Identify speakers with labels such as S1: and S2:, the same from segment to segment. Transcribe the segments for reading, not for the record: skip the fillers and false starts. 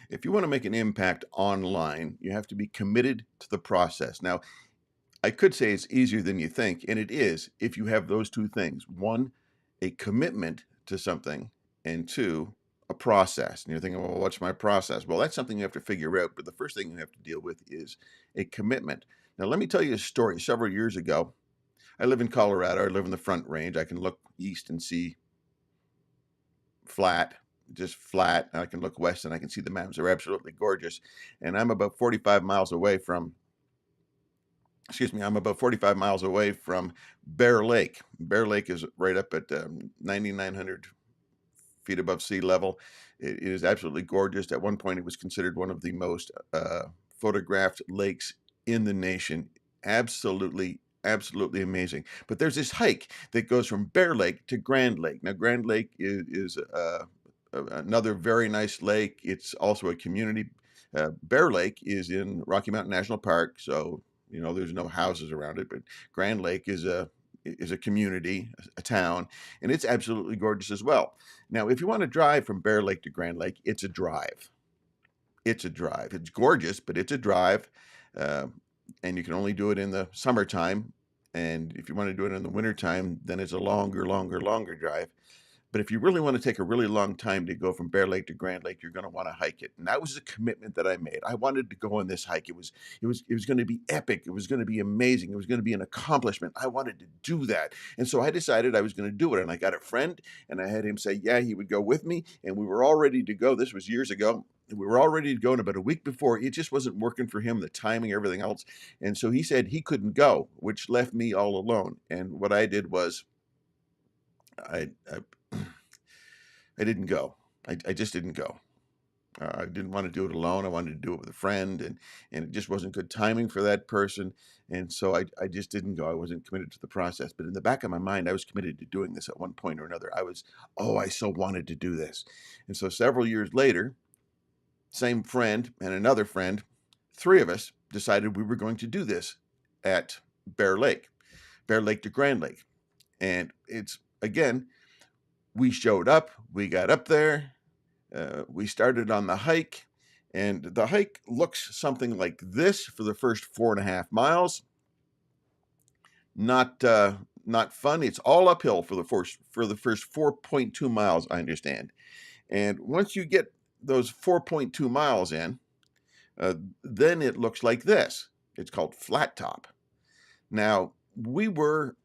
S1: If you want to make an impact online, you have to be committed to the process. Now, I could say it's easier than you think, and it is if you have those two things. One, a commitment to something, and two, a process. And you're thinking, well, what's my process? Well, that's something you have to figure out. But the first thing you have to deal with is a commitment. Now, let me tell you a story. Several years ago, I live in Colorado. I live in the Front Range. I can look east and see flat, just flat. I can look west and I can see the mountains. They're absolutely gorgeous. And I'm about 45 miles away from, I'm about 45 miles away from Bear Lake. Bear Lake is right up at 9,900 feet above sea level. It is absolutely gorgeous. At one point, it was considered one of the most photographed lakes in the nation. Absolutely amazing. But there's this hike that goes from Bear Lake to Grand Lake. Now, Grand Lake is another very nice lake. It's also a community. Bear Lake is in Rocky Mountain National Park, so there's no houses around it. But Grand Lake is a community, a town, and it's absolutely gorgeous as well. Now, if you want to drive from Bear Lake to Grand Lake, it's a drive. It's a drive. It's gorgeous, but it's a drive, and you can only do it in the summertime. And if you want to do it in the wintertime, then it's a longer drive. But if you really want to take a really long time to go from Bear Lake to Grand Lake, you're going to want to hike it. And that was a commitment that I made. I wanted to go on this hike. It was going to be epic. It was going to be amazing. It was going to be an accomplishment. I wanted to do that. And so I decided I was going to do it. And I got a friend and I had him say, yeah, he would go with me. And we were all ready to go. This was years ago. We were all ready to go. And about a week before, it just wasn't working for him, the timing, everything else. And so he said he couldn't go, which left me all alone. And what I did was I didn't go. I just didn't go. I didn't want to do it alone. I wanted to do it with a friend, and it just wasn't good timing for that person. And so I just didn't go. I wasn't committed to the process. But in the back of my mind, I was committed to doing this at one point or another. I so wanted to do this. And so several years later, same friend and another friend, three of us decided we were going to do this at Bear Lake to Grand Lake. And it's, again, we showed up, we got up there, we started on the hike, and the hike looks something like this for the first 4.5 miles. Not fun. It's all uphill for the first 4.2 miles, I understand. And once you get those 4.2 miles in, then it looks like this. It's called flat top. Now, we were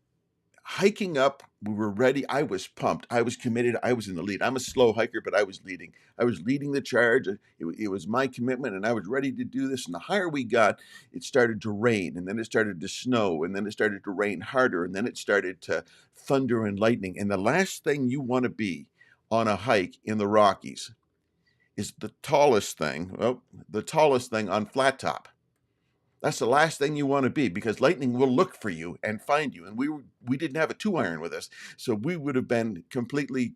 S1: hiking up. We were ready. I was pumped. I was committed. I was in the lead. I'm a slow hiker, but I was leading. I was leading the charge. It was my commitment, and I was ready to do this. And the higher we got, it started to rain, and then it started to snow, and then it started to rain harder, and then it started to thunder and lightning. And the last thing you want to be on a hike in the Rockies is the tallest thing on flat top. That's the last thing you want to be, because lightning will look for you and find you. And we didn't have a 2-iron with us, so we would have been completely,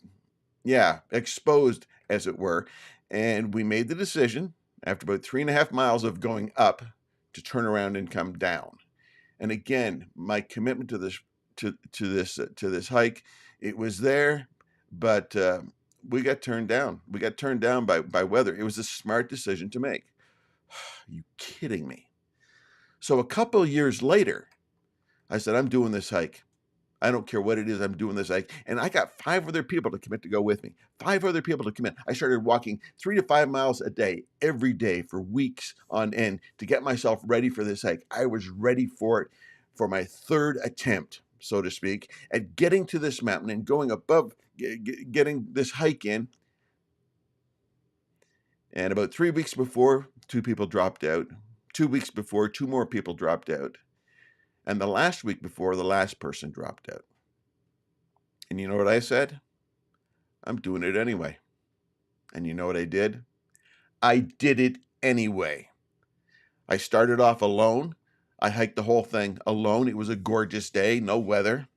S1: exposed, as it were. And we made the decision after about 3.5 miles of going up to turn around and come down. And again, my commitment to this hike, it was there, but we got turned down. We got turned down by weather. It was a smart decision to make. Are you kidding me? So a couple of years later, I said, I'm doing this hike. I don't care what it is, I'm doing this hike. And I got 5 other people to commit to go with me. 5 other people to commit. I started walking 3 to 5 miles a day, every day for weeks on end to get myself ready for this hike. I was ready for it for my 3rd attempt, so to speak, at getting to this mountain and going above, getting this hike in. And about 3 weeks before, 2 people dropped out. 2 weeks before, 2 more people dropped out. And the last week before, the last person dropped out. And you know what I said? I'm doing it anyway. And you know what I did? I did it anyway. I started off alone. I hiked the whole thing alone. It was a gorgeous day, no weather.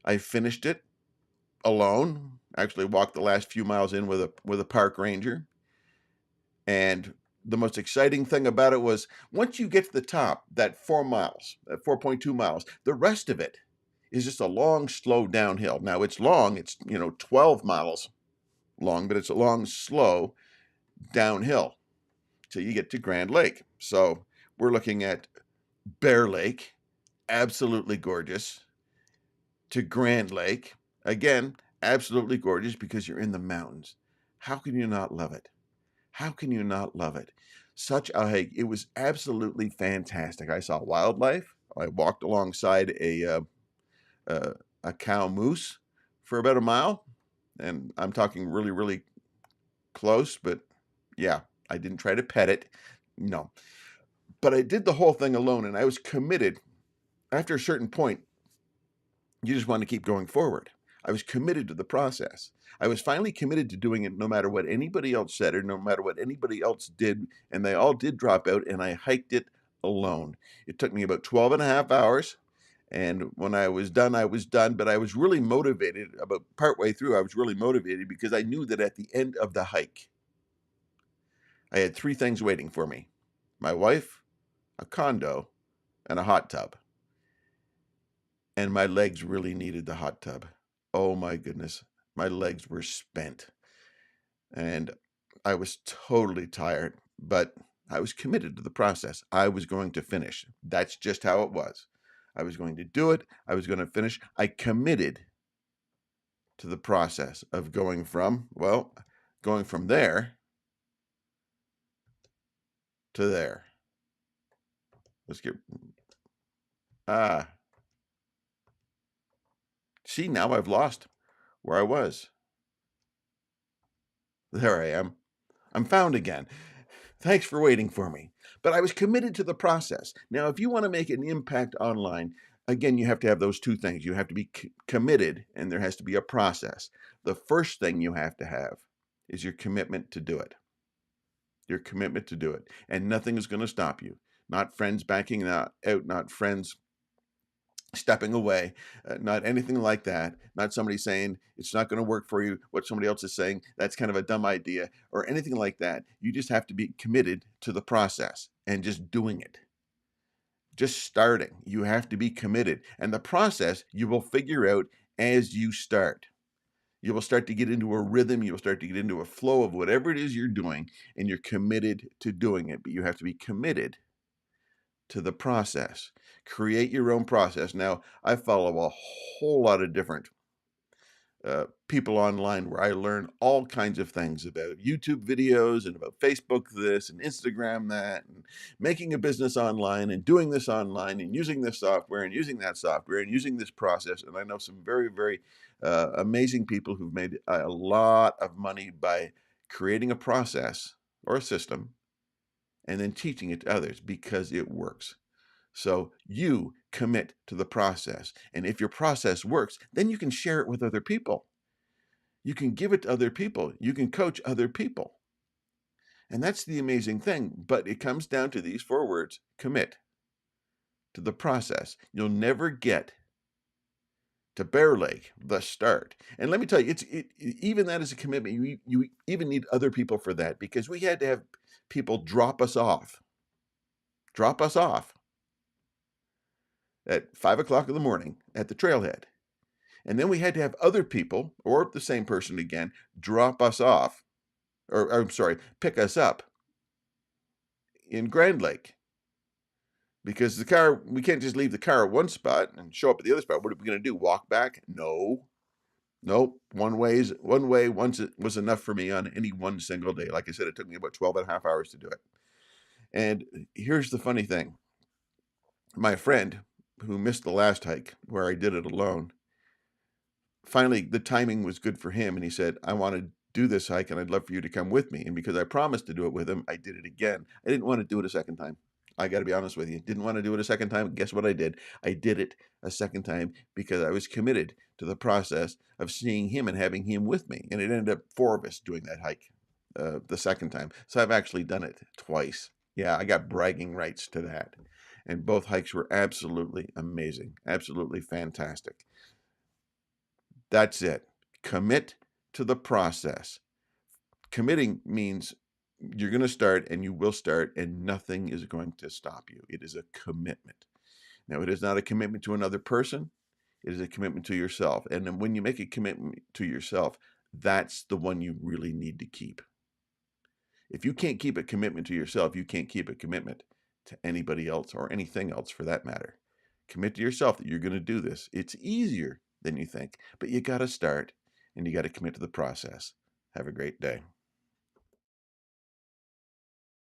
S1: I finished it alone. Actually walked the last few miles in with a park ranger. And the most exciting thing about it was once you get to the top, that 4 miles, that 4.2 miles, the rest of it is just a long, slow downhill. Now it's long, it's 12 miles long, but it's a long, slow downhill. till you get to Grand Lake. So we're looking at Bear Lake, absolutely gorgeous, to Grand Lake, again, absolutely gorgeous because you're in the mountains. How can you not love it? How can you not love it? Such a hike. It was absolutely fantastic. I saw wildlife. I walked alongside a cow moose for about a mile, and I'm talking really, really close, but yeah, I didn't try to pet it. No. But I did the whole thing alone, and I was committed. After a certain point, you just want to keep going forward. I was committed to the process. I was finally committed to doing it no matter what anybody else said or no matter what anybody else did, and they all did drop out, and I hiked it alone. It took me about 12 and a half hours, and when I was done, but I was really motivated. About partway through, I was really motivated because I knew that at the end of the hike, I had three things waiting for me: my wife, a condo, and a hot tub. And my legs really needed the hot tub. Oh my goodness. My legs were spent. And I was totally tired, but I was committed to the process. I was going to finish. That's just how it was. I was going to do it. I was going to finish. I committed to the process of going from there to there. Let's get, ah, see, now I've lost where I was. There I am. I'm found again. Thanks for waiting for me. But I was committed to the process. Now, if you want to make an impact online, again, you have to have those two things. You have to be committed, and there has to be a process. The first thing you have to have is your commitment to do it. Your commitment to do it. And nothing is going to stop you. Not friends backing out, not friends stepping away, not anything like that. Not somebody saying it's not going to work for you, what somebody else is saying, that's kind of a dumb idea, or anything like that. You just have to be committed to the process and just doing it. Just starting. You have to be committed. And the process you will figure out as you start. You will start to get into a rhythm. You will start to get into a flow of whatever it is you're doing, and you're committed to doing it. But you have to be committed to the process. Create your own process. Now, I follow a whole lot of different people online where I learn all kinds of things about YouTube videos and about Facebook this and Instagram that, and making a business online and doing this online and using this software and using that software and using this process. And I know some very, very amazing people who've made a lot of money by creating a process or a system and then teaching it to others because it works. So you commit to the process. And if your process works, then you can share it with other people. You can give it to other people. You can coach other people. And that's the amazing thing. But it comes down to these four words: commit to the process. You'll never get to Bear Lake, the start. And let me tell you, even that is a commitment. You even need other people for that, because we had to have people drop us off at 5 o'clock in the morning at the trailhead. And then we had to have other people, or the same person again, drop us off, or I'm sorry, pick us up in Grand Lake. Because we can't just leave the car at one spot and show up at the other spot. What are we going to do? Walk back? No. Nope. One way once it was enough for me on any one single day. Like I said, it took me about 12 and a half hours to do it. And here's the funny thing. My friend who missed the last hike where I did it alone, finally the timing was good for him, and he said, I want to do this hike and I'd love for you to come with me. And because I promised to do it with him, I did it again. I didn't want to do it a second time. I got to be honest with you. Didn't want to do it a second time. Guess what I did? I did it a second time because I was committed to the process of seeing him and having him with me. And it ended up four of us doing that hike the second time. So I've actually done it twice. Yeah, I got bragging rights to that. And both hikes were absolutely amazing. Absolutely fantastic. That's it. Commit to the process. Committing means you're going to start, and you will start, and nothing is going to stop you. It is a commitment. Now, it is not a commitment to another person. It is a commitment to yourself. And then when you make a commitment to yourself, that's the one you really need to keep. If you can't keep a commitment to yourself, you can't keep a commitment to anybody else or anything else for that matter. Commit to yourself that you're going to do this. It's easier than you think, but you got to start and you got to commit to the process. Have a great day.